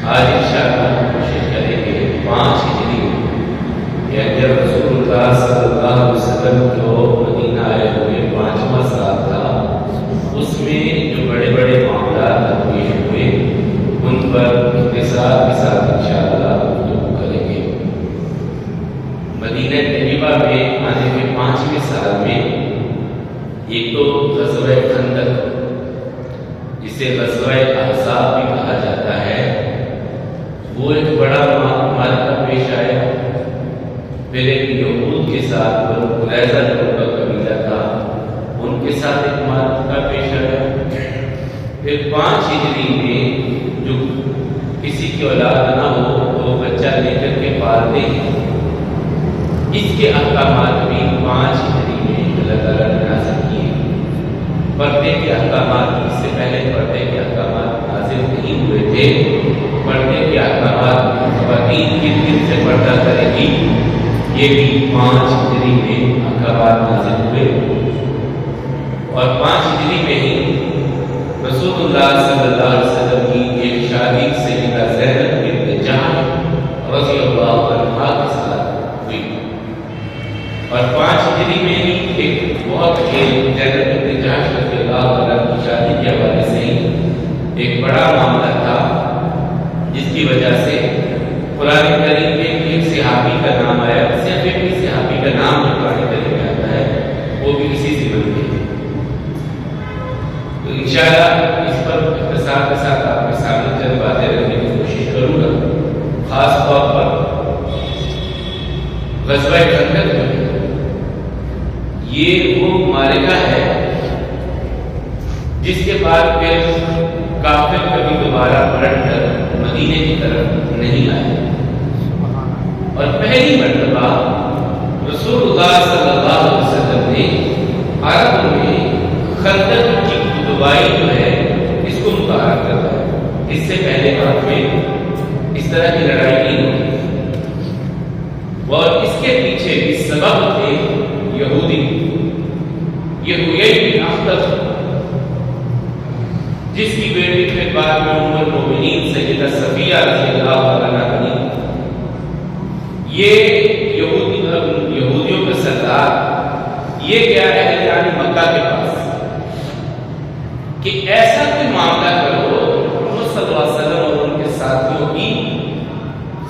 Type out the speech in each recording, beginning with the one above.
آج انشاءاللہ کوشش کریں گے 5 ہجری یا جب رسول اللہ صلی اللہ علیہ وسلم جو مدینہ آئے ہوئے 5واں سال تھا، اس میں جو بڑے بڑے معاملات پیش ہوئے ان پر اختصار کے ساتھ انشاءاللہ گفتگو کریں گے۔ مدینہ طیبہ میں آنے کے 5ویں سال میں ایک تو غزوہ خندق، جسے غزوہ احزاب بھی کہا جاتا ہے، وہ ایک بڑا معرکہ پیش آیا۔ پھر ایک یہود کے ساتھ بنو قریظہ جو کا قبیلہ تھا ان کے ساتھ ایک معرکہ پیش آیا۔ پھر 5 ہجری میں جو کسی کی اولاد نہ ہو تو بچہ لے کر کے پالتے ہیں، اس کے احکامات بھی 5 ہجری میں اللہ تعالیٰ نے نازل کیے۔ پردے کے احکامات، اس سے پہلے پردے کے احکامات نازل نہیں ہوئے تھے۔ پردے کے احکامات، خواتین کس دن سے پردہ کرے گی، یہ بھی 5 ہجری میں احکامات نازل ہوئے۔ اور 5 ہجری میں ہی رسول اللہ صلی اللہ علیہ وسلم کی ایک شادی سیدہ زینب بنت جحش رضی اللہ عنہا کے ساتھ ہوئی۔ اور 5 ہجری میں ہی ایک بہت زینب بنت جحش رضی اللہ عنہا کی شادی کے حوالے سے ہی ایک بڑا معاملہ تھا، جس کی وجہ سے قرآن کریم میں ایک صحابی کا نام آیا۔ صرف ایک صحابی کا نام جو قرآن کریم میں آتا ہے وہ بھی اسی سے بنتے ہیں۔ تو انشاءاللہ اس پر اختصار کے ساتھ آپ کے سامنے چند باتیں رکھنے کی کوشش کروں گا۔ خاص طور پر غزوہ خندق جو ہے یہ وہ معرکہ ہے جس کے بعد پھر کافر کبھی دوبارہ پلٹ کر مدینے کی طرف نہیں آئے، اور پہلی مرتبہ رسول اللہ صلی اللہ علیہ وسلم نے عرب میں خندق کی خطبائی جو ہے اس کو متعارف کروایا۔ اس سے پہلے عرب میں اس طرح کی لڑائی نہیں ہوئی، اور اس کے پیچھے بھی سبب تھے یہودی، یہ ہوئی بن اخطب، جس کی بیٹی پھر بعد میں ام المؤمنین سیدہ صفیہ رضی اللہ عنہا بنی۔ یہ یہودیوں کا سردار یہ کیا ہے یعنی مکہ کے پاس کہ ایسا کوئی معاملہ کرو محمد صلی اللہ علیہ وسلم اور ان کے ساتھیوں کی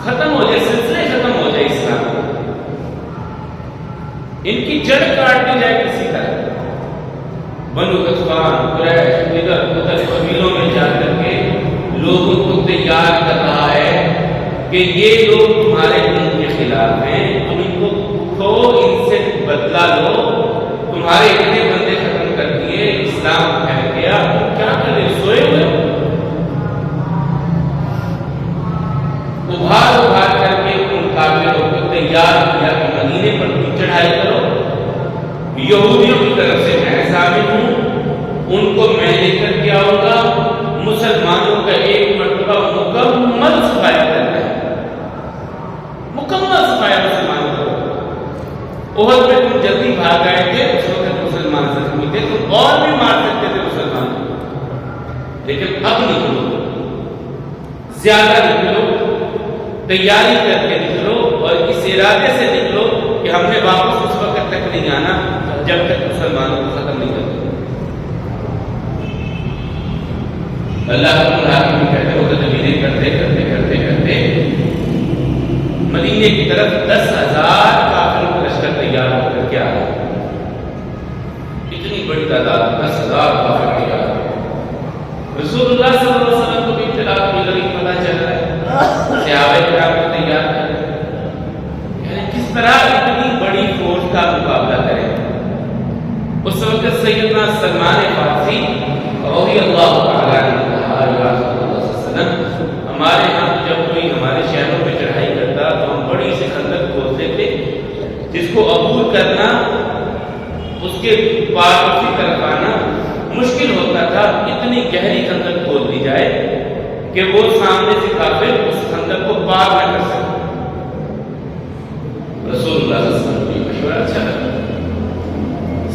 ختم ہو جائے، سلسلے ختم ہو جائے اسلام، ان کی جڑ کاٹ دی جائے کسی طرح۔ بنو غطفان، قریش، ادھر ادھر قبیلوں میں جا کر کے لوگوں کو تیار کر رہا ہے کہ یہ لوگ تمہارے دین کے خلاف ہیں، تم ان کو کھو، ان سے بدلہ لو، تمہارے اتنے بندے ختم کر دیے، اسلام پھیل گیا، تم کیا کرے، سوئے ہوئے؟ ابھار کر کے ان کافروں کو تیار کیا کہ مدینے پر تم چڑھائی کرو، یہودیوں کی طرف سے میں ثابت ہوں، ان کو میں لے کر کے آؤں گا، مسلمانوں کا ایک مرتبہ مکمل صفایا کرنا ہے، مکمل صفایا مسلمانوں کا۔ احد میں تم جلدی بھاگ آئے تھے، اس وقت مسلمان زخمی تھے، تم اور بھی مار سکتے تھے مسلمانوں کو، لیکن اب نکلو، زیادہ نکلو، تیاری کر کے نکلو، اور اس ارادے سے نکلو کہ ہم نے واپس اس وقت تک نہیں آنا جب تک مسلمانوں کو ختم نہیں کرتے۔ اللہ کو کہتے ہو کہ زمینیں کرتے کرتے کرتے کرتے مدینے کی طرف 10,000 کافروں کا لشکر تیار ہو کر کے آ گئے۔ اتنی بڑی تعداد، 10,000 کافر تیار ہو۔ رسول اللہ صلی اللہ علیہ وسلم کو بھی اطلاع مل رہی، پتہ چل رہا ہے، صحابہ کرام کو تیار کر، یعنی کس طرح اتنی بڑی فوج کا مقابلہ کریں۔ اس وقت سیدنا سلمان فارسی رضی اللہ تعالیٰ عنہ نے کہا، یا رسول اللہ صلی اللہ علیہ وسلم، ہمارے ہاں جب کوئی ہمارے شہروں میں چڑھائی کرتا تو ہم بڑی سی خندق کھودتے تھے، جس کو عبور کرنا، اس کے پار اسی طرف آنا مشکل ہوتا تھا۔ اتنی گہری خندق کھود دی جائے کہ وہ سامنے سے کافر اس خندق کو پار نہ کر سکے۔ رسول اللہ صلی اللہ علیہ وسلم کو مشورہ اچھا لگا،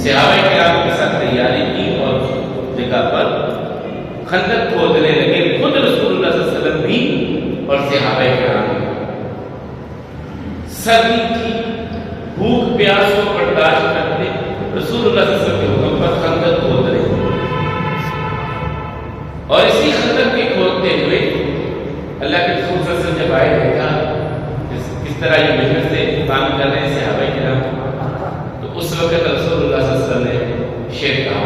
صحابہ کرام کے ساتھ تیاری کی اور جگہ پر خندق کھودنے لگے۔ خود رسول اللہ صلی اللہ علیہ وسلم بھی اور صحابہ کرام بھی۔ سردی کی بھوک پیاس کو برداشت کرتے رسول اللہ صلی اللہ علیہ وسلم کے حکم پر خندق کھود رہے اور اسی خندق کے کھودتے ہوئے اللہ کے رسول صلی اللہ علیہ وسلم جب آئے دیکھا کس طرح یہ محنت سے کام کر رہے ہیں صحابہ کرام، تو اس وقت رسول اللہ صلی اللہ علیہ وسلم نے شعر کہا،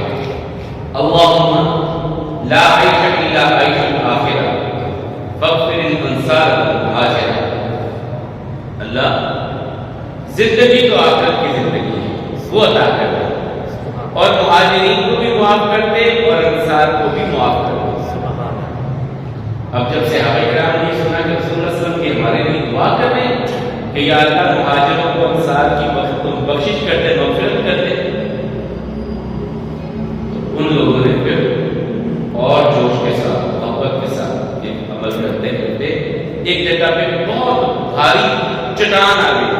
اللہم لا عیش الا عیش الآخرہ فاغفر الانصار والمہاجرہ۔ اللہ زندگی تو آخرت کی زندگی ہے، وہ عطا کرتے اور مہاجرین کو بھی معاف کرتے اور انصار کو بھی معاف کرتے۔ اب جب صحابہ کرام نے سنا کہ رسول اللہ صلی اللہ علیہ وسلم کی ہمارے لیے دعا کر رہے ہیں کہ یا اللہ مہاجروں کو انصار کی بخشش کرتے، مغفرت کرتے، تو ان لوگوں نے پھر اور جوش کے ساتھ محبت کے ساتھ ایک عمل کرتے کرتے ایک جگہ پہ بہت بھاری چٹان آ گئی،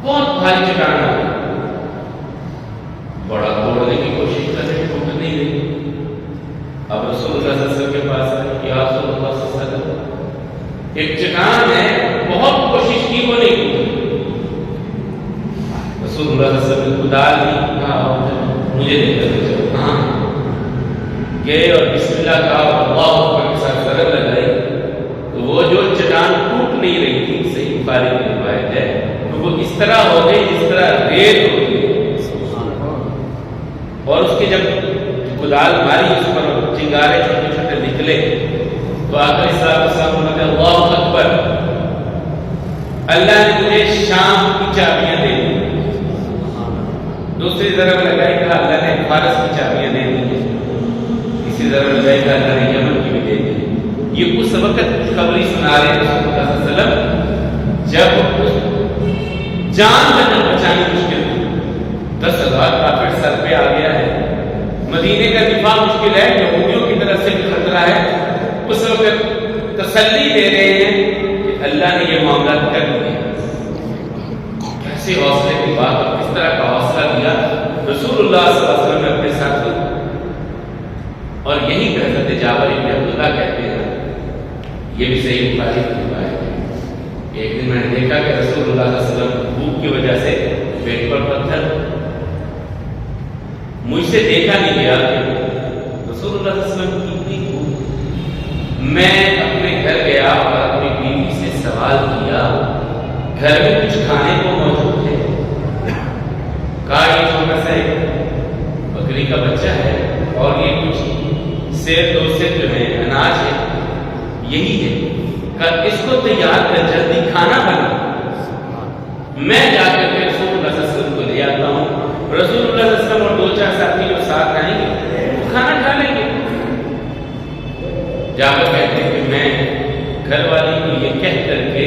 بہت بھاری چٹان آ گئی، بڑا توڑنے کی کوشش کر رہے ٹوٹ نہیں رہی۔ اب رسول اللہ صلی اللہ علیہ وسلم کے پاس ہے کہ یا رسول اللہ صلی اللہ علیہ وسلم ایک چٹان ہے، بہت کوشش کی وہ نہیں ٹوٹی۔ رسول اللہ صلی اللہ علیہ وسلم نے کدال دی، کہا مجھے دے کر کہاں گئے اور بسم اللہ کہا، اللہ اکبر کے ساتھ ضرب لگائی تو وہ جو چٹان ٹوٹ نہیں رہی تھی، صحیح بخاری کی روایت ہے، تو وہ اس طرح ہو گئی جس طرح ریت ہوتی ہے، اور اس کے جب کدال ماری اس پر چنگارے چھوٹے چھوٹے نکلے تو آقا صاحب نے اللہ اکبر، اللہ نے مجھے شام کی چابیاں دے دی۔ دوسری ضرب لگائی، کہا اللہ نے فارس کی چابیاں دے دی۔ تیسری ضرب لگائی، کہا اللہ نے یمن کی بھی دے دی۔ یہ اس وقت خوشخبری سنا رہے ہیں رسول اللہ صلی اللہ علیہ وسلم جب جان بچانی مشکل تھی، 10,000 کافر سر پہ آ گیا ہے، مدینے کا دفاع مشکل ہے، یہودیوں کی طرف سے بھی خطرہ ہے، اس وقت تسلی دے رہے ہیں کہ اللہ نے یہ معاملات کر دیا۔ کیسے حوصلے کی بات اور کس طرح کا حوصلہ دیا رسول اللہ صلی اللہ علیہ وسلم نے اپنے ساتھ، اور یہی کہ حضرت جابر بن عبداللہ کہتے ہیں، یہ بھی صحیح بخاری کی روایت ہے، ایک دن میں نے دیکھا کہ رسول اللہ صلی اللہ علیہ وسلم بھوک کی وجہ سے پیٹ پر پتھر، مجھ سے دیکھا نہیں گیا کہ رسول اللہ صلی اللہ علیہ وسلم کی اتنی بھوک۔ میں اپنے گھر گیا اور اپنی بیوی سے سوال کیا، گھر میں کچھ کھانے کو موجود ہے؟ کہا یہ چھوٹا سا ایک بکری کا بچہ ہے اور یہ کچھ سیر دو سیر جو ہے اناج ہے، یہی ہے، کہ اس کو تیار کر جلدی کھانا بنا، میں جا کر کے رسول اللہ صلی اللہ علیہ وسلم کو لے آتا ہوں۔ رسول اللہ صلی اللہ علیہ وسلم اور 2-4 ساتھی جو ساتھ آئیں گے وہ کھانا کھا لیں گے۔ جا کر کہتے ہیں کہ میں گھر والی کو یہ کہہ کر کے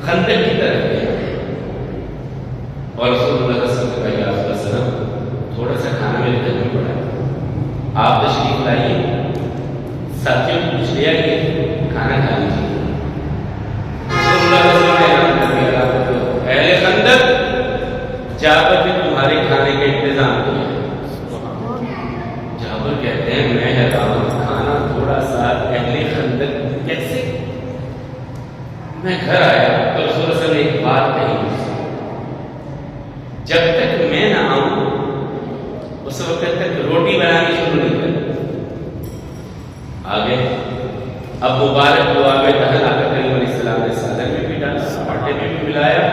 خندق کی طرف گیا اور رسول اللہ صلی اللہ علیہ وسلم تھوڑا سا کھانا میرے گھر میں پڑا، آپ تشریف لائیے، ساتھیوں کو پوچھ لیا کہ کھانا کھا لیجیے۔ رسول اللہ صلی اللہ علیہ وسلم اہل خندق جابر نے تمہارے کھانے کا انتظام کیا۔ جابر کہتے ہیں میں حیران، کھانا تھوڑا سا اہل خندق کیسے؟ میں گھر آیا تو رسول اللہ صلی اللہ علیہ وسلم نے ایک بات کہی، جب تک میں نہ آؤں اس وقت تک روٹی بنانی شروع نہیں کرتی۔ آگے اب مبارک دعا میں دہن آقا کریم علیہ السلام نے سالن میں بھی ڈالا، آٹے میں بھی ملایا،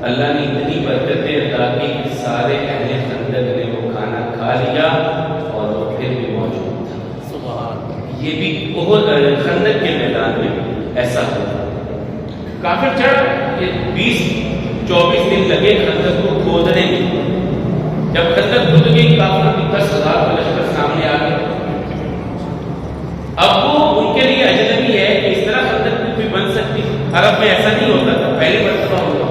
اللہ نے اتنی برکتیں عطا کی کہ سارے اہل خندق نے وہ کھانا کھا لیا اور وہ پھر بھی موجود تھا۔ یہ بھی بہت خندق کے میدان میں ایسا ہوا، کافر چڑھ 20-24 دن لگے خندق کو کھودنے میں۔ جب خندق کھود گئی کافر کی 10,000 کا لشکر سامنے آ گیا۔ اب وہ ان کے لیے اجنبی ہے کہ اس طرح خندق بھی بن سکتی، عرب میں ایسا نہیں ہوتا تھا، پہلی مرتبہ ہوگا۔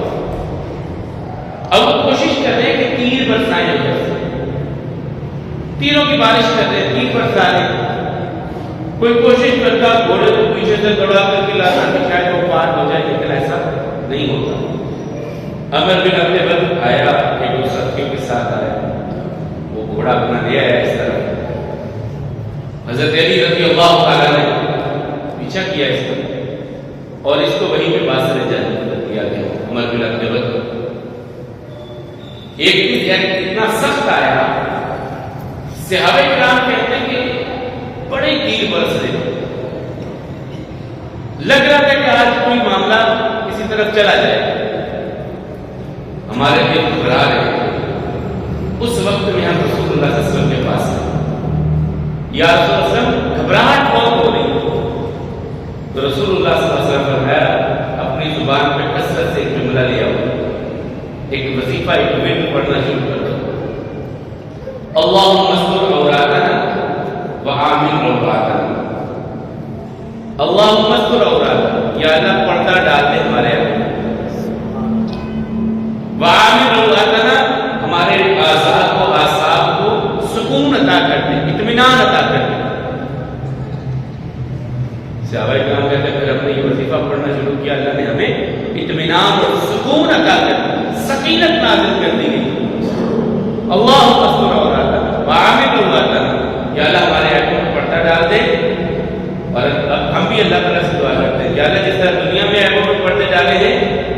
اب وہ کوشش کر رہے ہیں کہ تیر برسائیں، تیروں کی بارش کر رہے ہیں، تیر برسا رہے ہیں۔ کوئی کوشش کرتا گھوڑے کو پیچھے سے دوڑا کر کے لاتا کہ شاید وہ پار ہو جائے، لیکن ایسا نہیں ہوتا۔ عمر بن عبد العزیز آیا، ایک دو ساتھیوں کے ساتھ آیا، وہ گھوڑا اپنا لے آیا اس طرح۔ حضرت علی رضی اللہ تعالیٰ نے پیچھا کیا اس کا، اور اس کو وہیں پہ باثر جنت کر دیا گیا عمر بن عبد کو۔ ایک بھی اتنا سخت آیا، صحابہ کرام کہتے ہیں کہ بڑے تیر برس رہے، لگ رہا تھا کہ آج کوئی معاملہ کسی طرف چلا جائے، ہمارے دل گھبرا رہے تھے۔ اس وقت میں ہم رسول اللہ صلی اللہ علیہ وسلم کے پاس آئے، یا رسول اللہ صلی اللہ علیہ وسلم گھبراہٹ بہت ہو رہی، تو رسول اللہ صلی اللہ علیہ وسلم نے فرمایا اپنی زبان پہ کثرت سے ایک جملہ لیا ہوا، ایک وظیفہ، ایک ورد پڑھنا شروع کر دو، اللہم استر عوراتنا وآمن روعاتنا، اللہم استر عوراتنا، یا اللہ پردہ ڈال دے ہمارے آپ، وآمن روعاتنا، ہمارے اعضاء کو، اعصاب کو سکون عطا کر دے، اطمینان عطا کر دے۔ صحابہ کرام کہتے ہیں پھر ہم نے یہ وظیفہ پڑھنا شروع کیا، اللہ نے ہمیں اطمینان اور سکون عطا کر دی، سکینت نازل کر دی گئی۔ اللہم استر عوراتنا وآمن روعاتنا، یا اللہ ہمارے آنکھوں میں پردہ ڈال دے۔ اور اب ہم بھی اللہ تعالیٰ سے دعا کرتے ہیں، یا اللہ جس طرح دنیا میں آنکھوں میں پردے ڈالے ہیں،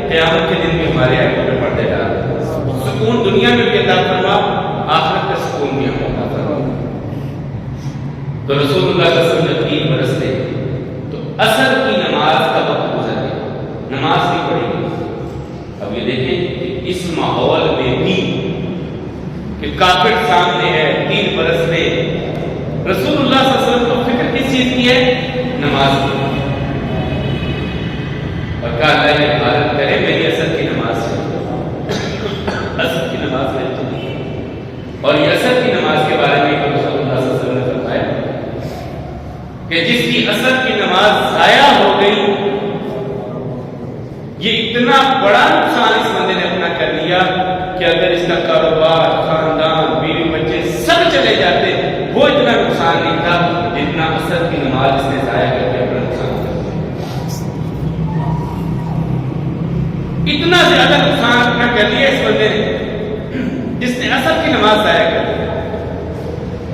قیامت کے دن بھی ہمارے آنکھوں میں پردے ڈال دے، سکون دنیا میں بھی عطا فرما، آخرت کا سکون بھی ہمیں عطا فرما۔ تو رسول اللہ صلی اللہ علیہ وسلم جب 3 برس تھے تو عصر کی نماز کا وقت گزر گیا، نماز نہیں پڑھی گئی۔ اب یہ دیکھیں کہ اس ماحول میں بھی کہ کافر سامنے ہے، 3 برس میں رسول اللہ صلی اللہ علیہ وسلم کو فکر کس چیز کی ہے؟ نماز کی۔ اور کہا اللہ یہ عبادت کرے میری عصر کی نماز سے، عصر کی نماز میں چلی۔ اور یہ عصر کی نماز کے بارے میں رسول اللہ صلی اللہ علیہ وسلم نے فرمایا کہ جس کی عصر کی نماز ضائع ہو گئی، یہ اتنا بڑا نقصان اس بندے نے اپنا کر لیا کہ اگر اس کا کاروبار، خاندان، بیوی بچے سب چلے جاتے، وہ اتنا نقصان نہیں تھا جتنا عصر کی نماز اس نے ضائع کر کے اپنا نقصان کر دیا۔ اتنا زیادہ نقصان اپنا کر لیا اس بندے نے جس نے عصر کی نماز ضائع کر دی۔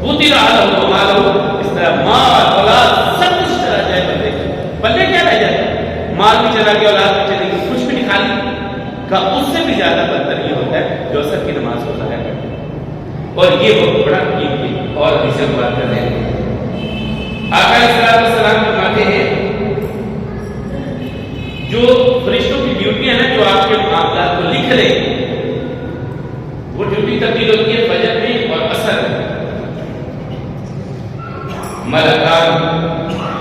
وہ تیرا حال ہو مال ہو، اس طرح مال اولاد سب کچھ چلا جائے بندے، بندے کیا رہ جائے؟ مال بھی چلا گیا، اولاد بھی چلی گئی، کچھ بھی نہیں کھالی کا، اس سے بھی زیادہ بدتر یہ ہوتا ہے جو عصر کی نماز کو ضائع کرتا ہے۔ اور یہ بہت بڑا قیمتی اور اسے بات کر رہے ہیں۔ آقا علیہ السلام فرماتے ہیں جو فرشتوں کی ڈیوٹی ہے نا، جو آپ کے معاملات کو لکھ رہے ہیں، وہ ڈیوٹی تبدیل ہوتی ہے فجر میں اور عصر میں۔ ملکان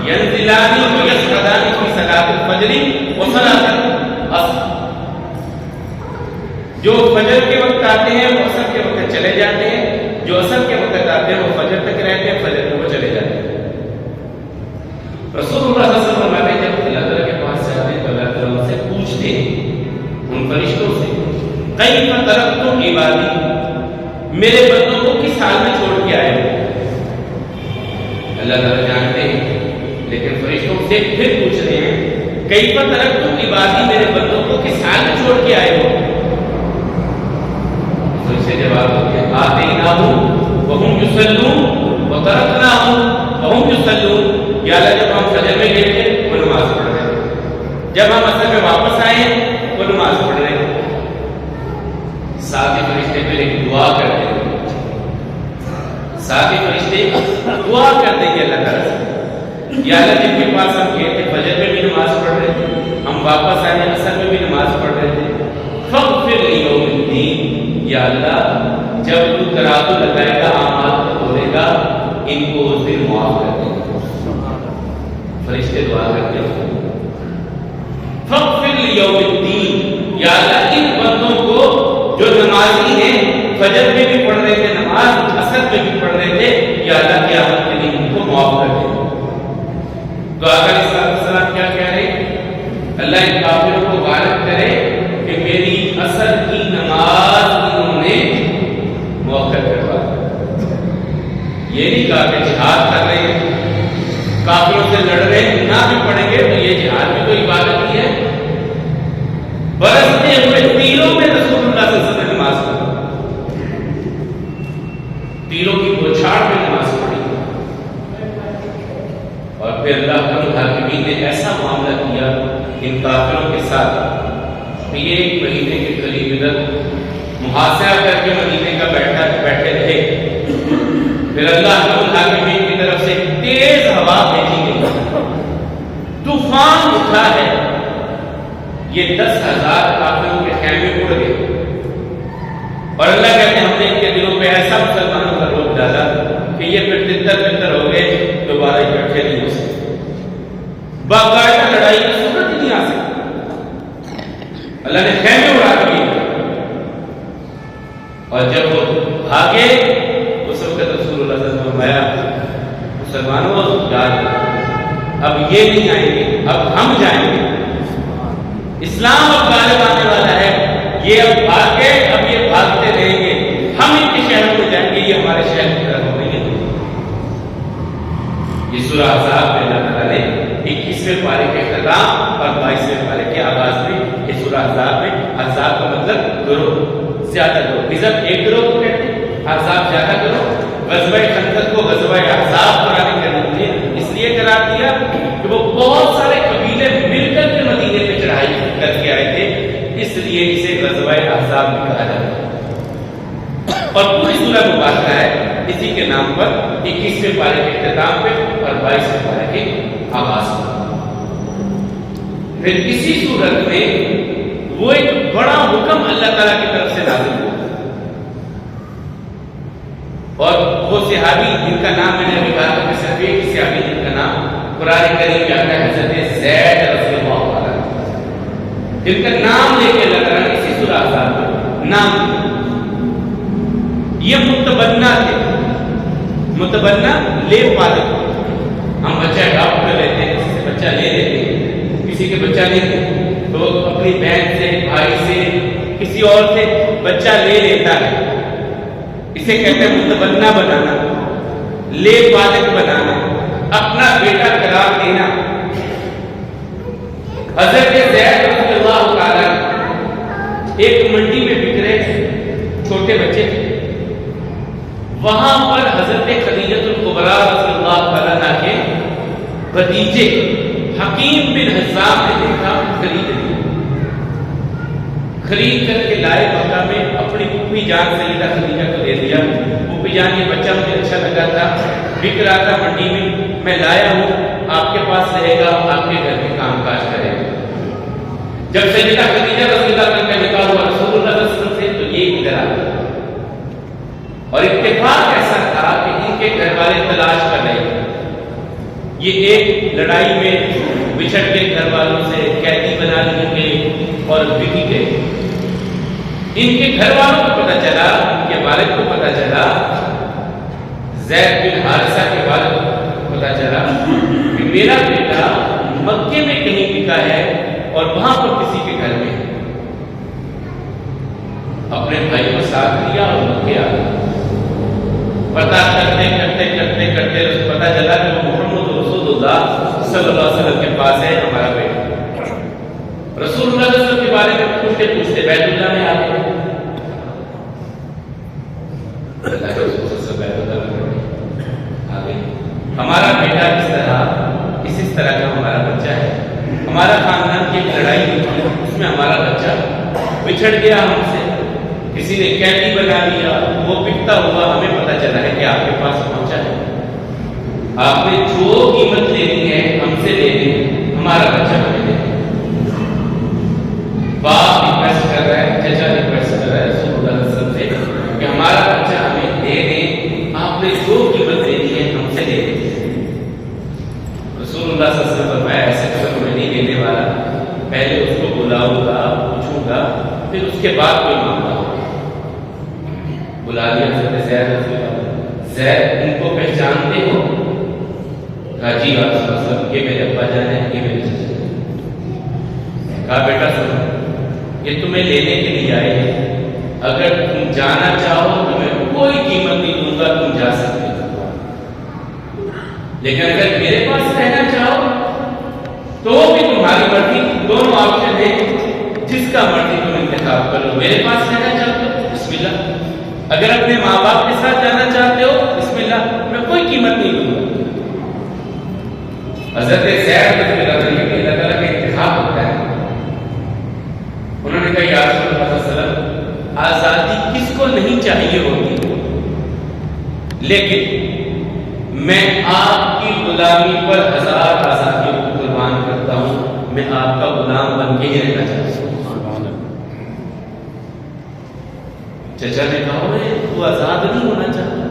ینزلان ویصعدان فی صلاۃ الفجر وصلاۃ العصر، جو فجر کے وقت آتے ہیں وہ عصر کے وقت چلے جاتے ہیں، جو عصر کے وقت آتے ہیں وہ فجر تک رہتے ہیں، فجر میں وہ چلے جاتے ہیں۔ رسول اللہ صلی اللہ علیہ وسلم جب اللہ تعالیٰ کے پاس سے آتے ہیں تو اللہ تعالیٰ ان سے پوچھتے ہیں، ان فرشتوں سے، کیف ترکتم عبادی، میرے بندوں کو کس حال میں چھوڑ کے آئے ہو؟ اللہ تعالیٰ جانتے ہیں، لیکن فرشتوں سے پھر پوچھ رہے ہیں، کیف ترکتم عبادی، میرے بندوں کو کس حال میں چھوڑ کے آئے ہو؟ تو اس سے جواب ہوتے ہیں، آتیناہم وہم یصلون وترکناہم وہم یصلون، یا اللہ جب ہم فجر میں گئے تھے وہ نماز پڑھ رہے تھے، جب ہم عصر میں واپس آئے وہ نماز پڑھ رہے تھے۔ ساتھ ہی فرشتے پھر ایک دعا کرتے ہیں، ساتھ ہی فرشتے دعا کرتے ہیں اللہ تعالیٰ سے، یا اللہ جن کے پاس ہم گئے تھے فجر میں بھی نماز پڑھ رہے تھے، ہم واپس آئے عصر میں بھی نماز پڑھ رہے تھے، فاغفر لیوم الدین، یا اللہ جب تو ترازو لگائے گا، اعمال کو تولے گا، ان کو اس دن معاف کر دے گا۔ فرشتے دعا کرتے ہیں، فاغفر لیوم الدین، یا اللہ ان بندوں کو جو نمازی ہیں، فجر میں بھی پڑھ رہے تھے نماز، عصر میں بھی پڑھ رہے تھے، یا اللہ قیامت کے دن ان کو معاف کر دے۔ تو آقا علیہ السلام کیا کہہ رہے ہیں؟ اللہ ان کافروں کو غالب کرے کہ میری عصر کی نماز انہوں نے موقع کروا دی۔ یہ نہیں کہا کہ جہاد کر رہے ہیں، کافروں سے لڑ رہے ہیں، نہ بھی پڑھیں گے تو یہ جہاد بھی کوئی عبادت نہیں ہے۔ برستے ہوئے تیروں میں رسول اللہ صلی اللہ علیہ وسلم نے نماز پڑھی، تیروں کی بوچھاڑ میں نماز پڑھی، اور پھر اللہ کے حاکمین نے ایسا معاملہ کیا ان کافروں کے ساتھ کہ یہ ایک مہینے کے قریب ادھر محاصرہ کر کے مدینے کا بیٹھے رہے. پھر اللہ رب العالمین کی طرف سے تیز ہوا بھیجی گئی, طوفان اٹھا ہے, یہ 10,000 کافروں کے خیمے اڑ گئے. اور اللہ کہتے ہیں ہم نے ان کے دلوں پہ ایسا مسلمانوں کا روک ڈالا کہ یہ پھر تتر ہو گئے, دوبارہ اکٹھے نہیں ہو سکتے, باقاعدہ لڑائی کی صورت ہی نہیں آ سکتی. اللہ نے خیمے اڑا دیے. اور جب وہ بھاگے اس وقت رسول اللہ صلی اللہ علیہ وسلم نے فرمایا مسلمانوں یاد اب یہ نہیں آئیں گے, اب ہم جائیں گے. اسلام اب غالب آنے والا ہے, یہ اب بھاگ گئے, اب یہ بھاگتے رہیں گے, ہم ان کے شہر میں جائیں گے, یہ ہمارے شہر کی طرف ہوئیں گے. یہ سورہ احزاب میں اللہ تعالیٰ نے 21ویں پارے کے اختتام اور 22ویں پارے کے آغاز میں یہ سورہ احزاب میں, احزاب کا مطلب گروہ, زیادہ گروہ. حزب ایک گروہ کو کہتے ہیں, احزاب زیادہ گروہ. غزوہ خندق کو غزوہ احزاب قرآن کریم نے اس لیے قرار دیا کہ وہ بہت سارے قبیلے مل کر کے مدینے پہ چڑھائی کر کے آئے تھے, اس لیے اسے غزوہ احزاب بھی کہا جاتا ہے. اور پوری سورہ مبارکہ ہے اسی کے نام پر 21ویں پارے کے اختتام پہ اور 22ویں پارے کے آغاز پر. پھر اسی صورت میں وہ ایک بڑا حکم اللہ تعالیٰ کی طرف سے نازل ہوا, اور وہ صحابی جن کا نام میں نے ابھی کہا تھا کہ صرف ایک صحابی جن کا نام قرآن کریم میں آتا ہے حضرت زید رضی اللہ عنہ, جن کا نام لے کے اللہ تعالیٰ نے اسی سورہ احزاب میں نام دیا. یہ متبنہ تھے, متبنہ لے پالک. ہم بچہ اڈاپٹ کر لیتے ہیں, کسی سے بچہ لے لیتے ہیں, کسی کے بچہ لیتے ہیں تو اپنی بہن سے, بھائی سے, کسی اور سے بچہ لے لیتا ہے. اسے کہتے ہیں متبنہ بنانا, لے پالک بنانا, اپنا بیٹا قرار دینا. حضرت زید رضی اللہ تعالیٰ ایک منڈی میں بک رہے تھے, چھوٹے بچے تھے. وہاں پر حضرت خدیجہ الکبریٰ رضی اللہ تعالیٰ کے بھتیجے حکیم بن حزام نے دیکھا, خرید کر کے لائے مکہ میں, اپنی پھوپھی جان سیدہ خدیجہ کو دے دیا. پھوپھی جان یہ بچہ مجھے اچھا لگا تھا, بک رہا تھا منڈی میں لایا ہوں, آپ کے پاس رہے گا, آپ کے گھر میں کام کاج کرے گا. جب سیدہ خدیجہ رضی اللہ عنہا کا نکاح ہوا رسول اللہ صلی اللہ علیہ وسلم سے, تو یہ ادھر آ گیا. اور اتفاق ایسا تھا کہ ان کے گھر والے تلاش کر رہے تھے. یہ ایک لڑائی میں بچھڑ کے گھر والوں سے قیدی بنا لیے گئے اور بکی گئے. ان کے گھر والوں کو پتہ چلا, ان کے والد کو پتہ چلا, زید بن حارثہ کے والد کو پتہ چلا کہ میرا بیٹا مکے میں کہیں بکا ہے اور وہاں پر کسی کے گھر میں. اپنے بھائی کو ساتھ لیا اور مکے آ گیا. پتہ کرتے کرتے کرتے کرتے پتہ چلا کہ وہ محمد رسول اللہ صلی اللہ علیہ وسلم کے پاس ہے ہمارا بیٹا. رسول اللہ صلی اللہ علیہ وسلم کے بارے میں پوچھتے پوچھتے بیت اللہ میں آ گئے. ہمارا بیٹا اس طرح کا ہمارا بچہ ہے, ہمارا خاندان کی لڑائی ہوئی, اس میں ہمارا بچہ بچھڑ گیا ہم سے, کسی نے قیدی بنا لیا, وہ بکتا ہوا ہمیں پتہ چلا ہے کہ آپ کے پاس پہنچا ہے. آپ نے جو قیمت لینی ہے ہم سے لے لیں, ہمارا بچہ ہمیں دے دیں. باپ ریکویسٹ کر رہا ہے, چچا ریکویسٹ کر رہا ہے رسول اللہ صلی اللہ علیہ وسلم سے کہ ہمارا بچہ ہمیں دے دیں, آپ نے جو قیمت لینی ہے ہم سے لے دیں. رسول اللہ صلی اللہ علیہ وسلم فرمایا ایسے قدر میں نہیں دینے والا, پہلے اس کو بلاؤں گا, پوچھوں گا, پھر اس کے بعد کوئی معاملہ ہوگا. بلا لیا حضرت زید, زید ان کو پہچانتے ہو؟ کہا جی آپ صلی اللہ علیہ وسلم, یہ میرے ابا جان ہے, یہ میرے چچا. کہا بیٹا سنو, یہ تمہیں لینے کے لیے آئے ہیں, اگر تم جانا چاہو تو میں کوئی قیمت نہیں دوں گا, تم جا سکتے ہو. لیکن اگر میرے پاس رہنا چاہو تو بھی تمہاری مرضی, دونوں آپشن ہیں, جس کا مرضی تم انتخاب کر لو. میرے پاس رہنا چاہتے ہو بسم اللہ, اگر اپنے ماں باپ کے ساتھ جانا چاہتے ہو بسم اللہ, میں کوئی قیمت نہیں دوں گا. حضرت زید رضی اللہ عنہ لیکن میں آپ کی غلامی پر 1000 آزادیوں کو قربان کرتا ہوں، میں آپ کا غلام بن کے ہی رہنا چاہتا ہوں۔ چچا نے کہا تو آزاد نہیں ہونا چاہتا،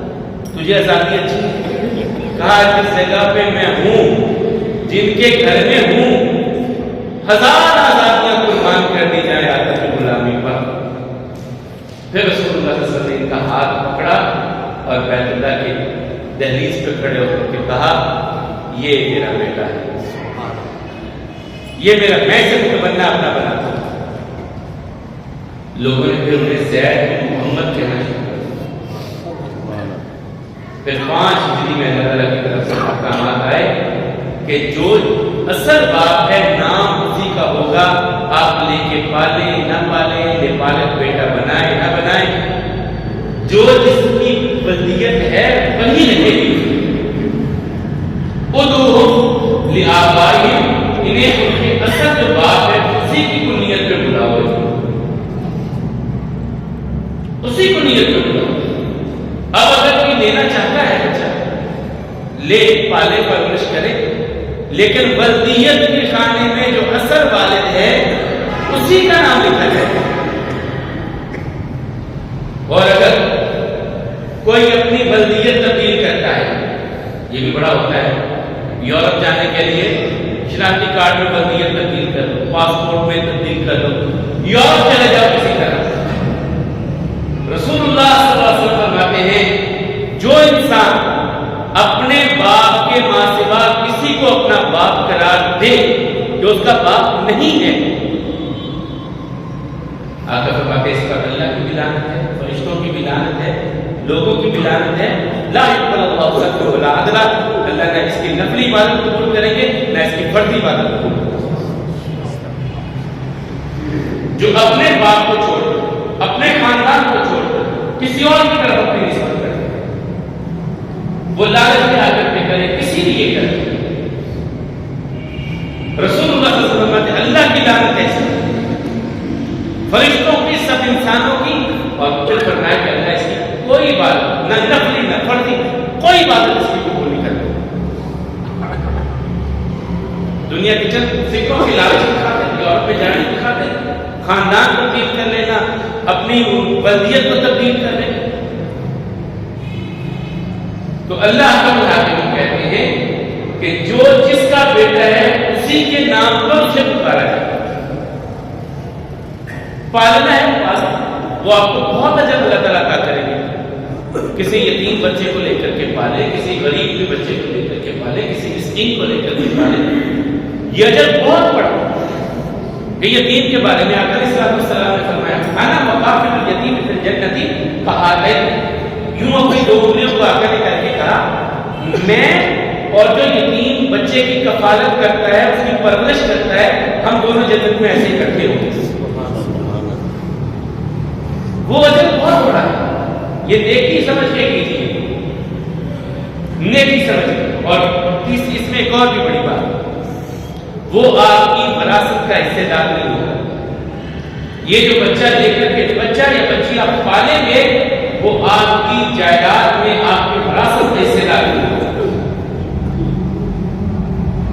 تجھے آزادی اچھی ہے؟ کہا جس جگہ پہ میں ہوں، جن کے گھر میں ہوں، 1000 آزادیاں قربان کر دی جائے آقا کی غلامی پر۔ پھر رسول اللہ صلی اللہ علیہ وسلم نے ان کا ہاتھ پکڑا اور بیت اللہ کی دہلیز پہ کھڑے ہو کر کے کہا یہ میرا بیٹا ہے، یہ میرا، میں اسے متمنا اپنا بناتا ہوں۔ لوگوں نے پھر انہیں زید بن محمد کہنا شروع کر دیا۔ پھر 5 ہجری میں اللہ تعالیٰ کی طرف سے احکامات آئے کہ جو اصل باپ ہے نام اسی کا ہوگا، آپ لے کے پالیں نہ پالیں، لے پالک بیٹا بنائیں نہ بنائیں، جو جس کی ولدیت ہے وہی رہے گی۔ ادعوہم لآبائہم، انہیں ان کے اصل جو باپ ہے اسی کی کنیت پہ بلاؤ، اسی کو نیت پہ بلاؤ۔ اب اگر کوئی لینا چاہتا ہے بچہ، لے پالے پرورش کرے، لیکن ولدیت کے خانے میں جو اصل والد ہے اسی کا نام لکھا جائے۔ اور اگر کوئی اپنی ولدیت تبدیل کرتا ہے، یہ بھی بڑا ہوتا ہے، یورپ جانے کے لیے شناختی کارڈ میں ولدیت تبدیل کر دو، پاسپورٹ میں تبدیل کر دو، یورپ چلے جاؤ کسی طرح۔ رسول اللہ صلی اللہ علیہ وسلم فرماتے ہیں جو انسان اپنے باپ کے ماں سوا کسی کو اپنا باپ قرار دے جو اس کا باپ نہیں ہے، آقا فرماتے ہیں اس پر اللہ کی بھی لعنت ہے، فرشتوں کی بھی لعنت ہے، لوگوں کی بھی لعنت ہے۔ لا يقبل اللہ صدقہ ولا عدلہ، اللہ نہ اس کی نفلی عبادت قبول کریں گے نہ اس کی فردی عبادت قبول کریں گے۔ جو اپنے باپ کو چھوڑ دے، اپنے خاندان کو چھوڑ کر کسی اور کی طرف اپنی نسبت کرے، وہ لالچ میں آ کر کے کرے، کسی لیے کرے، رسول اللہ صلی اللہ علیہ وسلم نے اللہ کی لعنت ہے، فرشتوں کی، سب انسانوں کی، اور پھر فرمایا کہ اللہ اس کی کوئی بات نہ نفلی نہ فردی کوئی بات اس کی قبول نہیں کرتا۔ دنیا کی چند فکروں کی لالچ دکھاتے، یورپ میں جانے دکھاتے، خاندان تبدیل کر لینا، اپنی ولدیت کو تبدیل کر لینا۔ تو اللہ کا مطابق کہتے ہیں کہ جو جس کا بیٹا ہے اسی کے نام پر اسے پکارا جائے، پالنا ہے پالنا، وہ آپ کو بہت اجر اللہ تعالیٰ عطا کریں گے۔ کسی یتیم بچے کو لے کر کے پالے، کسی غریب کے بچے کو لے کر کے پالے، کسی مسکین کو لے کر کے پالے، یہ اجر بہت بڑا۔ کہ یتیم کے بارے میں آقا صلی اللہ علیہ وسلم نے فرمایا انا وقافل الیتیم فی الجنۃ کہاتین، یوں اپنی دو انگلیوں کو آقا نے کر کے کہا میں اور جو یتیم بچے کی کفالت کرتا ہے، اس کی پرورش کرتا ہے، ہم دونوں جنت میں ایسے اکٹھے ہوں گے۔ وہ اجر بہت بڑا ہے، یہ نیکی سمجھ کے کیجیے، نیکی سمجھ کے۔ اور اس میں ایک اور بھی بڑی بات، وہ آپ کی وراثت کا حصے دار نہیں ہوگا۔ یہ جو بچہ لے کر کے بچہ یا بچی آپ پالیں گے، وہ آپ کی جائیداد میں آپ کی وراثت کا حصے دار نہیں ہوگا۔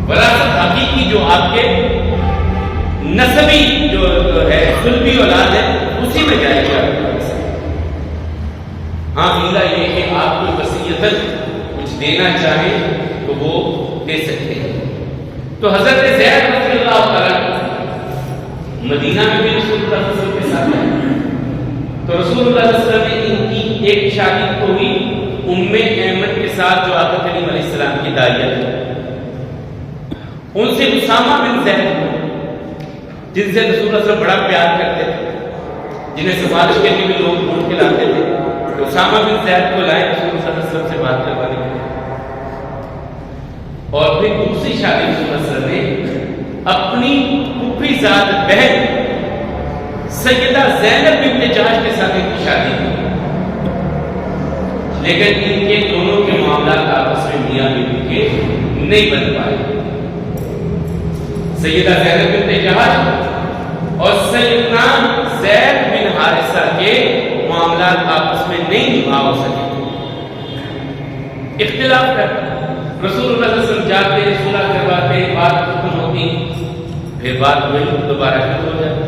وراثت حقیقی جو آپ کے نسبی جو ہے سلبی اولاد ہے اسی میں جائے گا۔ ہاں میرا یہ کہ آپ کو وصیتاً کچھ دینا چاہیں تو وہ دے سکتے ہیں۔ تو حضرت زید رضی اللہ تعالیٰ مدینہ میں بھی رسول اللہ صلی اللہ علیہ وسلم کے ساتھ آئے، تو رسول اللہ صلی اللہ علیہ وسلم نے ان کی ایک شادی کو ہوئی ام ایمن کے ساتھ جو آقا کریم علیہ السلام کی داعیت ہے، ان سے اسامہ بن زید جن سے رسول اللہ صلی اللہ علیہ وسلم بڑا پیار کرتے تھے، جنہیں سفارش کے لیے بھی لوگ ڈھونڈ کے لاتے تھے، اسامہ بن زید کو لائے رسول اللہ صلی اللہ علیہ وسلم سے بات کروانے کے لیے۔ اور پھر دوسری شادی رسول اللہ صلی اللہ علیہ وسلم نے اپنی پھوپھی زاد بہن سیدہ زینب بنت جحش کے ساتھ ان کی شادی کی، لیکن ان کے دونوں کے معاملات آپس میں میاں بیوی کے نہیں بن پائے۔ سیدہ زینب بنت جحش اور سیدنا زید بن حارثہ کے معاملات آپس میں نہیں نبھا ہو سکے، اختلاف کرتا ہے. رسول اللہ صلی اللہ علیہ وسلم جاتے صلح کرواتے بات ختم ہوتی پھر بات وہی دوبارہ شروع ہو جاتی.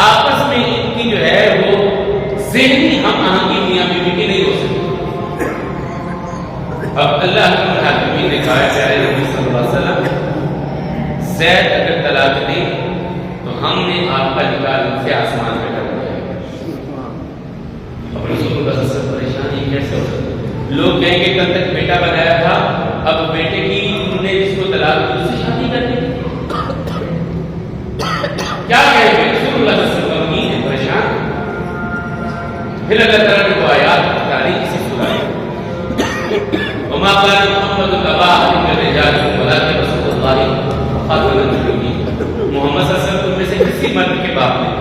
آپس میں ان کی جو ہے وہ ذہنی ہم آہنگیاں بھی نہیں ہو سکتی. اب اللہ الحاکمین نے کہا پیارے نبی صلی اللہ علیہ وسلم زید اگر طلاق دے تو ہم نے آپ کا نکاح ان سے آسمان پہ کر دیا. اب رسول اللہ صلی اللہ علیہ وسلم پریشان یہ کیسے ہو سکتا؟ لوگ کہیں گے کل تک بیٹا بنایا تھا اب بیٹے کی تم نے جس کو طلاق دی اس سے شادی کر دی. کیا کہیں گے؟ رسول اللہ صلی اللہ علیہ وسلم کی پریشان. پھر اللہ تعالیٰ نے کو آیات اتاری اسی سورہ وما كان محمد ابا احد من رجالكم ولكن رسول الله خاتم النبيين. محمد صلی اللہ علیہ وسلم میں سے کسی مرد کے باپ نہیں.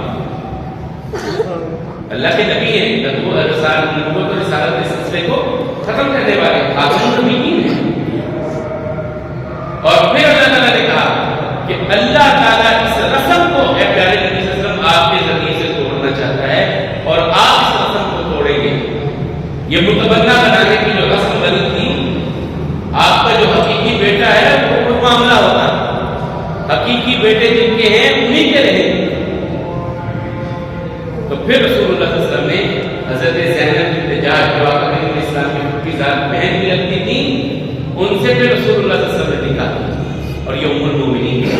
اللہ کے نبی ہیں نبوت اور رسالت کے سلسلے کو ختم کرنے والے خاتم النبیین ہیں. اور پھر اللہ تعالیٰ نے کہا کہ اللہ تعالیٰ اس رسم کو اے پیارے نبی صلی اللہ علیہ وسلم آپ کے ذریعے سے توڑنا چاہتا ہے اور آپ اس رسم کو توڑیں گے. یہ متبنہ بنانے کی جو رسم بنی تھی آپ کا جو حقیقی بیٹا ہے وہ معاملہ ہوتا. حقیقی بیٹے جن کے ہیں انہی کے رہے. تو پھر رسول اللہ صلی اللہ علیہ وسلم نے حضرت زینب بنت جحش جو آقا کریم اسلام کی ذات بہن بھی لگتی تھی ان سے پھر رسول اللہ صلی اللہ علیہ وسلم نے نکاح کیا اور یہ ام المؤمنین ہے.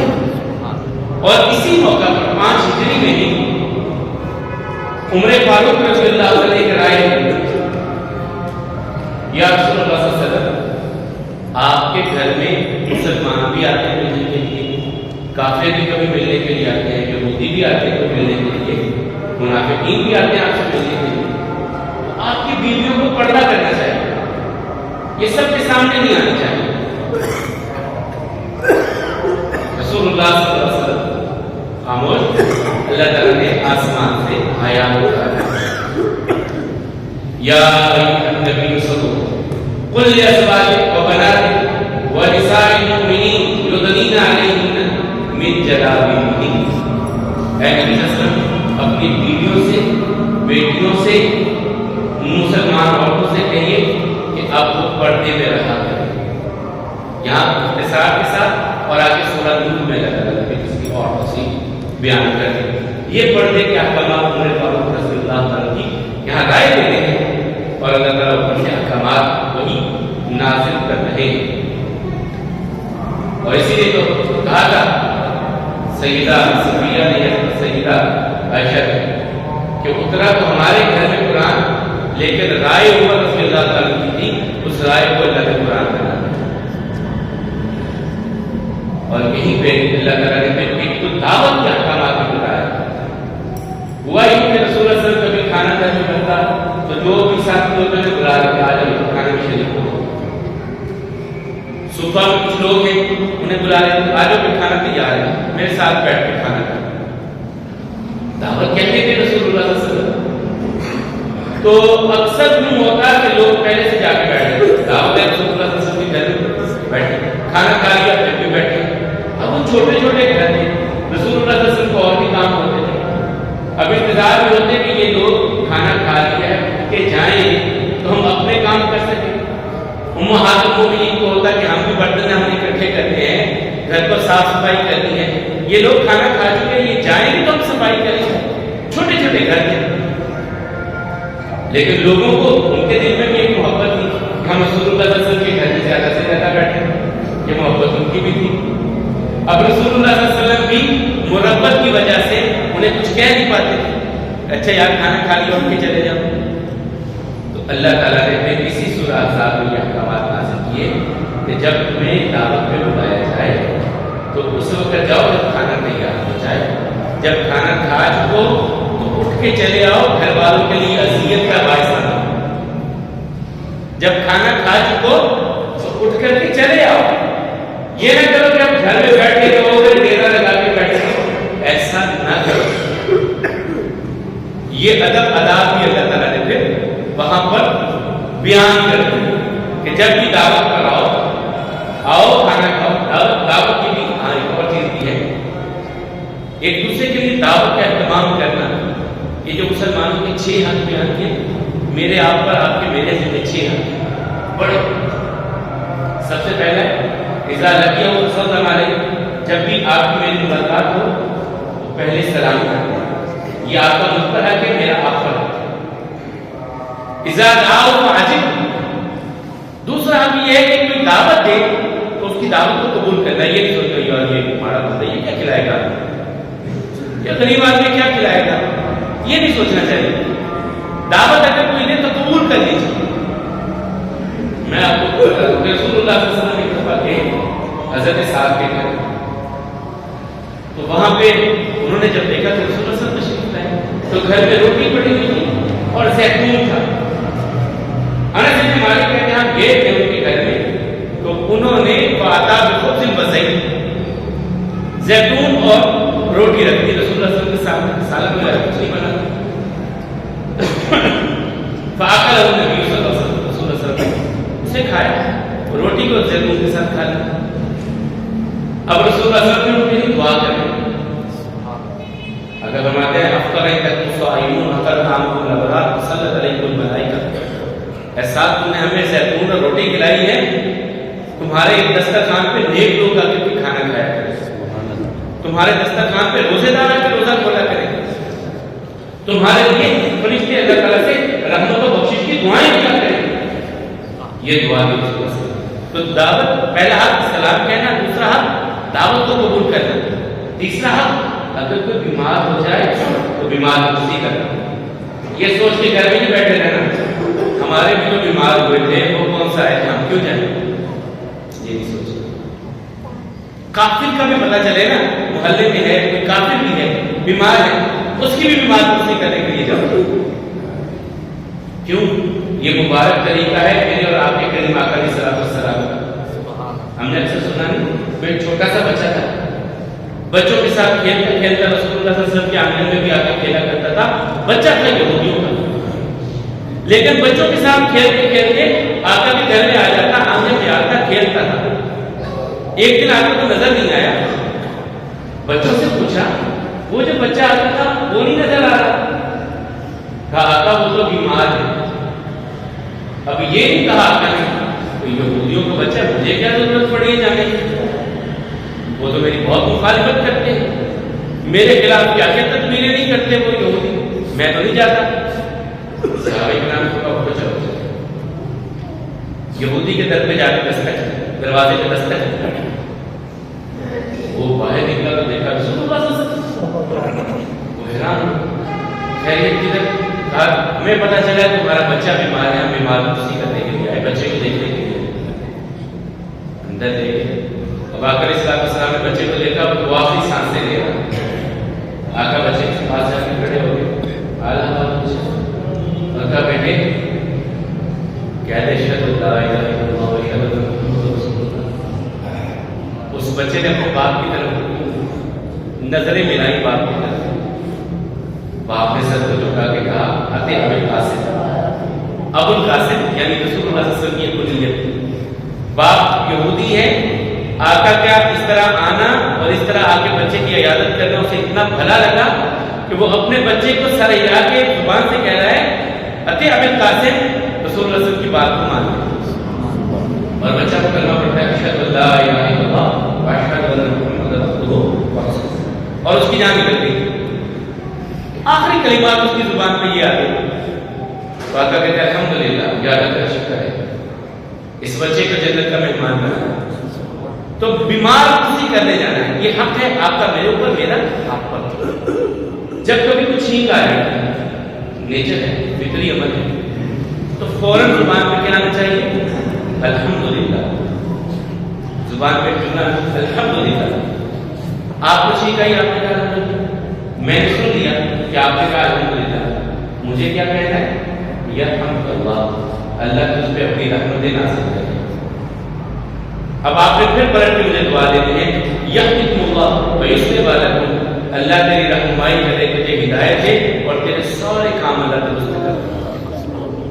اور اسی موقع پر 5 ہجری میں ہی عمر فاروق رضی اللہ عنہ نے ایک رائے دی یا رسول اللہ صلی اللہ علیہ وسلم آپ کے گھر میں مسلمان بھی آتے ہیں ملنے کے لیے, کافر بھی کبھی ملنے کے لیے آتے ہیں, یہودی بھی آتے ہیں ملنے کے لیے, منافقین بھی آتے ہیں آپ سے ملنے کے لیے. تو آپ کی بیویوں کو پردہ کرنا چاہیے, یہ سب کے سامنے نہیں آنا چاہیے. رسول اللہ صلی اللہ علیہ وسلم خاموش. اللہ تعالیٰ نے آسمان سے آیات اتارا یا ایھا النبی صلی اللہ قل لأزواجك وبناتك ونساء المؤمنين يدنين عليهن من جلابيبهن. اے نبی صلی اللہ علیہ وسلم اپنی بیویوں سے بیٹیوں سے مسلمان عورتوں سے کہیے کہ آپ کو پردے میں رہا کریں. یہاں اختصار کے ساتھ اور آگے سورہ نور میں اس کی عورتوں سے بیان کریں. یہ پردے کے احکامات عمر فاروق رضی اللہ عنہ کی یہاں رائے دیتے ہیں اور اللہ تعالیٰ اوپر سے احکامات وہی نازل کر رہے ہیں. اور اسی لیے تو کہا تھا سیدہ صفیہ نے سیدہ عائشہ کہ اترا تو ہمارے گھر میں قرآن لیکن رائے عمر رضی اللہ تعالیٰ کی تھی, اس رائے کو اللہ نے قرآن بنا دیا. اور یہیں پہ اللہ تعالیٰ نے ایک تو دعوت کے احکامات بھی بتایا. ہوا ہی کہ رسول اللہ صلی اللہ علیہ وسلم کبھی کھانا گھر میں بنتا تو جو بھی ساتھی ہوتے ہیں بلا کے آ جاؤ کھانے میں شریک ہو. صبح میں کچھ لوگ ہیں انہیں بلا لیتے آ جاؤ کھانا تیار ہے میرے ساتھ بیٹھ کے کھانا کھانا. دعوت کہتے تھے رسول اللہ صلی اللہ علیہ وسلم. تو اکثر یوں ہوتا کہ لوگ پہلے سے جا کے بیٹھے دعوت ہے رسول اللہ صلی اللہ علیہ وسلم کے گھر میں بیٹھے کھانا کھا لیا پھر بھی بیٹھے. اب وہ چھوٹے چھوٹے گھر تھے رسول اللہ صلی اللہ علیہ وسلم کو اور بھی کام ہوتے تھے. اب انتظار میں ہوتے کہ یہ لوگ کھانا کھا لیا ہے کہ جائیں تو ہم اپنے کام کر سکیں. امہات المؤمنین کو ہوتا کہ ہم بھی برتن ہم اکٹھے کرتے ہیں گھر پر صاف صفائی کرنی ہے. یہ لوگ کھانا کھا چکے ہیں یہ جائیں گے تو ہم صفائی کریں گے. چھوٹے چھوٹے گھر تھے لیکن لوگوں کو ان کے دل میں بھی ایک محبت تھی کہ ہم رسول اللہ صلی اللہ علیہ وسلم کے گھر میں زیادہ سے زیادہ بیٹھے. یہ محبت ان کی بھی تھی. اب رسول اللہ صلی اللہ علیہ وسلم بھی مربت کی وجہ سے انہیں کچھ کہہ نہیں پاتے تھے. اچھا یار کھانا کھا لیا اٹھ کے چلے جاؤ. تو اللہ تعالیٰ نے پھر اسی سورہ احزاب میں یہ احکامات نازل کیے کہ جب تمہیں دعوت میں بلایا جائے تو اس وقت جاؤ جب کھانا تیار ہو جائے. جب کھانا کھا چکو تو اٹھ کے چلے آؤ, گھر والوں کے لیے اذیت کا باعث نہ ہو. جب کھانا کھا چکو تو اٹھ کر کے چلے آؤ. یہ نہ کرو کہ آپ گھر میں بیٹھ کے رہو گے ڈیرا لگا کے بیٹھے رہو, ایسا نہ کرو. یہ ادب آداب بھی اللہ تعالیٰ نے پھر وہاں پر بیان کر دیا کہ جب بھی دعوت پر آؤ کھانا کھاؤ. دعوت کی بھی ایک اور چیز بھی ہے, ایک دوسرے کے لیے دعوت کا اہتمام کرنا. یہ جو مسلمانوں کے 6 حق بیان کیے, میرے آپ پر آپ کے میرے سے 6 حق بڑے سب سے پہلے اذا لقیہ فسلم علیہ، جب بھی آپ کی میری ملاقات ہو تو پہلے سلام کریں، یہ آپ کا مستحق ہے، میرا آپ پر ہے۔ اذا دعوا فاجب، دوسرا ہم یہ ہے کہ کوئی دعوت دے تو اس کی دعوت کو قبول کرنا، یہ نہیں سوچنا یار یہ ہمارا بندہ یہ کیا کھلائے گا، یا غریب آدمی کیا کھلائے گا، یہ نہیں سوچنا چاہیے۔ دعوت اگر کوئی دے تو قبول کر لیجیے۔ میں آپ کو رسول اللہ صلی اللہ علیہ وسلم نے کہا کہ حضرت صاحب کے گھر، تو وہاں پہ انہوں نے جب دیکھا کہ رسول اللہ صلی اللہ علیہ وسلم تشریف لائے تو گھر میں روٹی پڑی ہوئی تھی اور زیتون تھا۔ انس بن مالک کہتے ہیں ہم گئے تھے ان کے گھر میں تو انہوں نے فاتا بخبز وزیت، زیتون اور روٹی رکھ دی رسول اللہ صلی اللہ علیہ وسلم کے سامنے، سالن وغیرہ کچھ نہیں بنا۔ فاکل النبی صلی اللہ علیہ وسلم، رسول اللہ صلی اللہ علیہ وسلم اسے کھایا، روٹی کو زیتون کے ساتھ کھا لیا۔ اب رسول اللہ صلی اللہ علیہ وسلم نے دعا کریں، اگر فرماتے ہیں افطر الصائمون افطر طعامکم الابرار وصلت علیکم الملائکہ، ایسا تم نے ہمیں زیتون اور روٹی کھلائی ہے، تمہارے دسترخوان پہ نیک لوگ آ کے کھانا کھایا کریں، تمہارے دسترخوان پہ روزے دار آ کے روزہ کھولا کریں، تمہارے لیے فرشتے اللہ تعالیٰ سے رحمت و بخشش کی دعائیں کیا کریں۔ یہ دعا دی رسول اللہ صلی اللہ علیہ وسلم۔ تو دعوت، پہلا حق سلام کہنا، دوسرا حق دعوت کو قبول کرنا، تیسرا حق اگر کوئی بیمار ہو جائے تو بیمار خوشی کرنا، یہ سوچ کے گھر میں نہیں بیٹھے رہنا ہمارے بھی جو بیمار ہوئے تھے وہ کون سا ہے ہم کیوں جائیں، یہ نہیں سوچنا۔ کافر کا بھی پتہ چلے نا، محلے میں ہے کوئی کافر بھی ہے بیمار ہے، اس کی بھی بیمار خوشی کرنے کے لیے جاؤ، کیوں؟ یہ مبارک طریقہ ہے میرے اور آپ کے کریم آقا علیہ الصلوۃ والسلام کا۔ ہم نے اکثر سنا نہیں، ایک چھوٹا سا بچہ تھا، بچوں کے ساتھ کھیلتا کھیلتا رسول اللہ صلی اللہ علیہ وسلم کے آنگن میں بھی آ کے کھیلا کرتا تھا، بچہ تھا یہودیوں کا، لیکن بچوں کے ساتھ کھیلتے کھیلتے آقا کے گھر میں آ جاتا، آنگن میں آتا، کھیلتا تھا۔ ایک دن آقا کو نظر نہیں آیا، بچوں سے پوچھا، وہ جو بچہ آتا تھا وہ نہیں نظر آ رہا، کہا آقا وہ تو بیمار ہے۔ اب یہ نہیں کہا آقا نے یہودیوں کا بچہ مجھے کیا ضرورت پڑی ہے جانے کی، وہ تو میری بہت مخالفت کرتے ہیں، میرے خلاف کیا کیا تدبیریں نہیں کرتے وہ یہودی، میں تو نہیں جاتا۔ صحابہ کرام کو کہا چلو، یہودی کے در پہ جا کے دستک، دروازے پہ دستک، وہ باہر نکلا تو دیکھا رسول اللہ صلی اللہ علیہ وسلم، وہ حیران، خیریت کدھر؟ کہا ہمیں پتہ چلا ہے تمہارا بچہ بیمار ہے، ہم بیمار کو خوشی کرنے کے لیے آئے، بچے کو دیکھنے کے لیے۔ اندر دیکھے اب آقا علیہ السلام نے بچے کو دیکھا، وہ آخری سانسیں لے رہا، آقا بچے کے پاس جا کے کھڑے ہو گئے، حال پوچھا، اور کہا بیٹے کہہ دے اشہد لا الہ الا اللہ واشہد ان محمد رسول اللہ۔ اس بچے نے اپنے باپ کی طرف نظریں ملائی، باپ کی طرف، باپ نے سر کو جھکا کے کہا اتے ابو القاسم، ابو القاسم یعنی رسول اللہ صلی اللہ علیہ وسلم کی کلیت، باپ یہودی ہے، آقا کیا اس طرح آنا اور اس طرح آ کے بچے کی عیادت کرنا اسے اتنا بھلا لگا کہ وہ اپنے بچے کو سر ہلا کے زبان سے کہہ رہا ہے اتے ابو القاسم، رسول اللہ صلی اللہ علیہ وسلم کی بات کو مان لیا، اور بچہ کو کلمہ پڑھتا ہے اشہد لا الہ الا اللہ واشہد ان محمد رسول اللہ، اور اس کی جان نکل گئی۔ آخری کلمات اس کی زبان پہ یہ آ گئی، تو آقا کہتے ہیں الحمدللہ، یا اللہ کا شکر ہے اس بچے کو جنت کا مہمان بنا۔ تو بیمار خوشی کرنے جانا ہے، یہ حق ہے آپ کا میرے اوپر، میرا آپ پر۔ جب کبھی کچھ چھینک آ رہا ہے، نیچر ہے، فطری عمل ہے، تو فوراً زبان پہ کیا آنا چاہیے؟ الحمدللہ، زبان پہ کہنا الحمدللہ۔ آپ کو چھینک آئی، آپ نے کہا الحمدللہ، میں نے سن لیا کہ آپ نے کہا الحمدللہ، مجھے کیا کہنا ہے؟ یرحمک اللہ، اللہ تجھ پہ اپنی رحمتیں نازل کرے۔ اب آپ نے پھر پلٹ کے مجھے دعا دیتے ہیں یحفظکم اللہ ویصلح بالکم، اللہ تیری رہنمائی کرے، تجھے ہدایت دے اور تیرے سارے کام اللہ درست کرے۔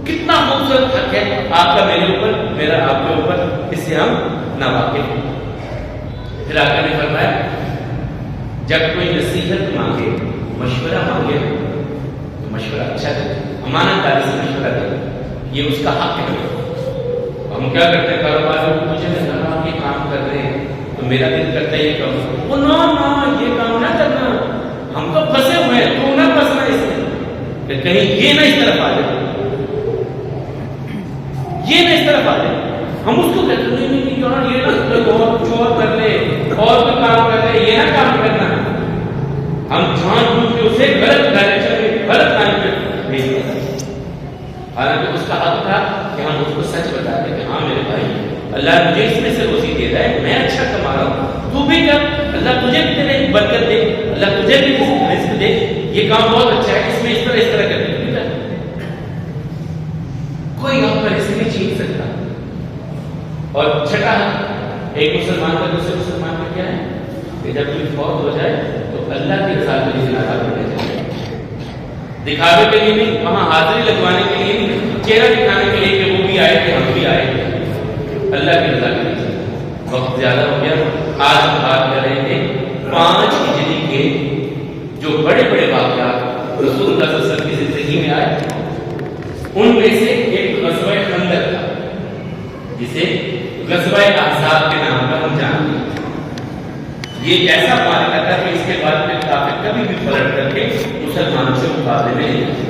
کتنا خوبصورت حق ہے آپ کا میرے اوپر، میرا آپ کے اوپر، اس سے ہم ناواقف ہیں۔ پھر آقا نے فرمایا جب کوئی نصیحت مانگے، مشورہ مانگے تو مشورہ اچھا دے، امانت داری سے مشورہ دے، یہ اس کا حق ہے۔ ہم کیا کرتے ہیں کاروبار میں مجھے لگا آپ یہ کام کر رہے ہیں تو میرا دل کرتا ہے یہ کام نہ یہ کام نہ کرنا، ہم تو پھنسے ہوئے ہیں، تو نہ پھنسنا اس میں کہ کہیں یہ نہ اس طرف آ جائے، یہ نہ اس طرف آ جائے۔ ہم اس کو کہتے ہیں نہیں یار یہ نہ اور کچھ اور کر لے اور کوئی کام کر لے، یہ نہ کام کرنا۔ ہم جان بوجھ کے اسے غلط ڈائریکشن میں غلط ٹائم پہ بھیج دیتے ہیں، حالانکہ اس کا حق تھا کہ ہم اس کو سچ بتاتے کہ ہاں میرے بھائی اللہ مجھے اس میں سے روزی دے رہا ہے، میں اچھا کما رہا ہوں، تو بھی کر، اللہ تجھے بھی دے برکت دے، اللہ تجھے بھی رزق دے، یہ کام بہت اچھا ہے، اس میں اس طرح کر کے کوئی آپ کا رزق نہیں چھین سکتا۔ اور چھٹا ایک مسلمان کا دوسرے مسلمان کا کیا ہے کہ جب کوئی فوت ہو جائے تو اللہ کی رضا کے لیے جنازہ پڑھنا چاہیے، دکھاوے کے لیے نہیں، وہاں حاضری لگوانے کے لیے نہیں، چہرہ دکھانے کے لیے کہ وہ بھی آئے تھے ہم بھی آئے تھے، اللہ کی رضا کے لیے۔ وقت زیادہ ہو گیا، آج ہم بات کر رہے تھے 5 ہجری کے جو بڑے بڑے واقعات رسول اللہ صلی اللہ علیہ وسلم کی زندگی میں آئے، ان میں سے ایک غزوہ خندق تھا جسے غزوہ احزاب کے نام پر ہم جانتے ہیں۔ یہ ایسا معرکہ تھا کہ اس کے بعد پھر کافر کبھی بھی پلٹ کر کے مسلمانوں سے مقابلے میں نہیں آتے۔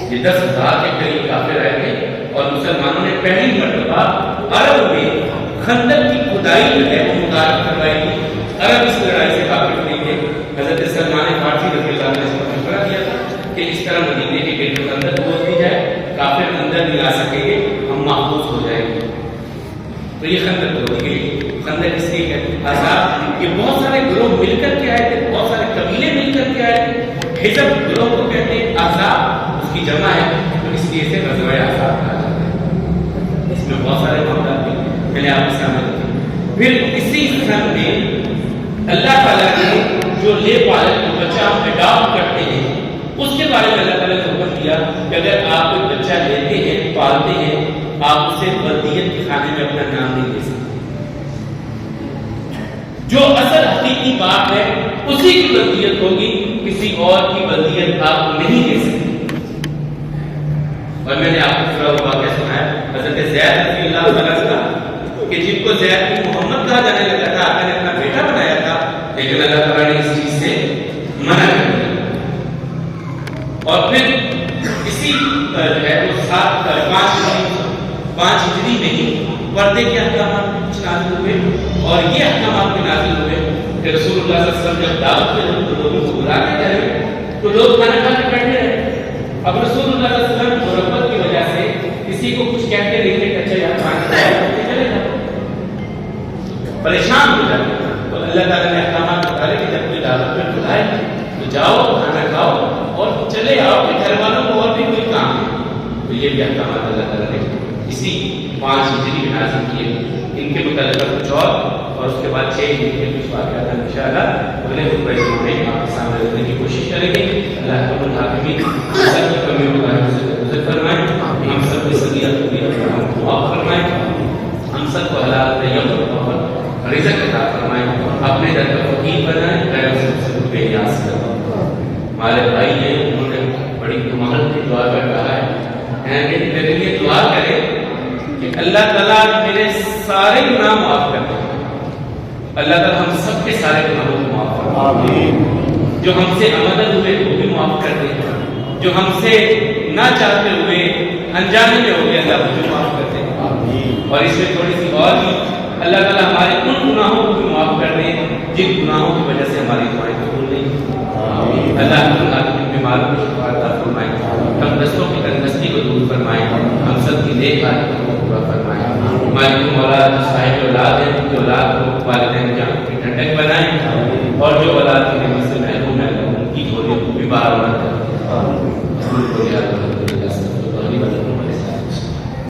یہ 10,000 کے قریب کافر آئے تھے اور مسلمانوں نے پہلی مرتبہ عرب میں خندق کی کھدائی جو ہے وہ متعارف کروائی تھی۔ عرب اس لڑائی سے کافر نہیں تھے۔ حضرت سلمان فارسی رضی اللہ عنہ نے اس کو مشورہ دیا تھا کہ اس طرح مدینے کے گیٹ کے اندر کھود دی جائے، کافر اندر نہیں آ سکیں گے، ہم محفوظ ہو جائیں گے۔ تو یہ خندق کھودی گئی۔ خندق اس لیے کہتے ہیں احزاب، یہ بہت سارے گروہ مل کر کے آئے تھے، بہت سارے قبیلے مل کر کے آئے تھے۔ حزب گروہ کو کہتے ہیں، احزاب اس کی جمع ہے، تو اس لیے اسے غزوہ احزاب کہا جاتا ہے۔ اس میں بہت سارے معاملات بھی میں نے آپ کے سامنے رکھے۔ پھر اسی سن میں اللہ تعالیٰ نے جو لے پالن کو بچہ ہم اڈاپٹ کرتے ہیں اس کے بارے میں اللہ تعالیٰ نے حکم دیا کہ اگر آپ کوئی بچہ لیتے ہیں پالتے ہیں آپ اسے بلدیت کے خانے میں اپنا نام نہیں دے سکتے۔ جو اصل حقیقی بات ہے اسی کی بلدیت ہوگی، کسی اور کی بلدیت آپ نہیں دے سکتے۔ اور میں نے آپ کو پورا واقعہ سنایا حضرت زید رضی اللہ عنہ کا کہ جن کو زید بن محمد کہا جانے لگا تھا، آقا نے اپنا بیٹا بنایا تھا، لیکن اللہ تعالیٰ نے اس چیز سے منع کر دیا۔ اور پھر اسی جو ہے وہ 5 ہجری میں ہی پردے کے احکامات کچھ نازل ہوئے، اور یہ احکامات بھی نازل ہوئے کہ رسول اللہ صلی اللہ علیہ وسلم جب دعوت میں لوگوں کو بلا کے گئے تو لوگ کھانا کھا کے بیٹھے رہے۔ اب رسول اللہ صلی اللہ علیہ وسلم غربت کی وجہ سے کسی کو کچھ کہتے نہیں تھے کہ اچھا یار کھانا چلے جاؤ، پریشان ہو جاتے۔ تو اللہ تعالیٰ نے احکامات بتائے کہ جب کوئی دعوت میں بلائے تو جاؤ کھانا کھاؤ اور چلے آؤ کہ گھر والوں کو اور بھی کوئی کام ہے۔ تو یہ بھی احکامات اللہ تعالیٰ نے اسی 5 ہجری میں نازل کیے۔ ان کے متعلق کچھ اور اس کے بعد 6 ہجری کے کچھ واقعات انشاءاللہ اگلے خطبے میں آپ کے سامنے رکھنے کی کوشش کریں گے۔ اللہ رب العالمین سب کی کمیوں کو گزر فرمائے، ہم سب کی صدیت کو معاف فرمائے، ہم سب کو حلال طیب اور رزق عطا فرمائے، اپنے در کا فقیر بنائے، غیر سے بے نیاز کرو۔ ہمارے بھائی ہیں انہوں نے بڑی کمال کی دعا کر رہا ہے کہ میرے لیے دعا کرے کہ اللہ تعالیٰ میرے سارے گناہ معاف کر دے۔ اللہ تعالیٰ ہم سب کے سارے گناہوں کو معاف کر دے، آمین۔ جو ہم سے عمدن ہوئے وہ بھی معاف کر دے، جو ہم سے نہ چاہتے ہوئے انجانے میں ہو گئے اللہ مجھے معاف کر دے، آمین۔ اور اس میں تھوڑی سی اور بھی اللہ تعالیٰ ہمارے ان گناہوں کو بھی معاف کر دے جن گناہوں کی وجہ سے ہماری دعائیں قبول نہیں۔ اللہ تعالیٰ بیماروں کو شفا عطا فرمائے، تندرستوں کی تندرستی کو دور فرمائے، ہم سب کی نیک حاجتوں کو پورا فرمائے۔ ہماری اولاد صاحب اولاد ہے، ان کی اولاد کو والدین جان کی ٹھنڈک بنائیں، اور جو اولاد کی نعمت سے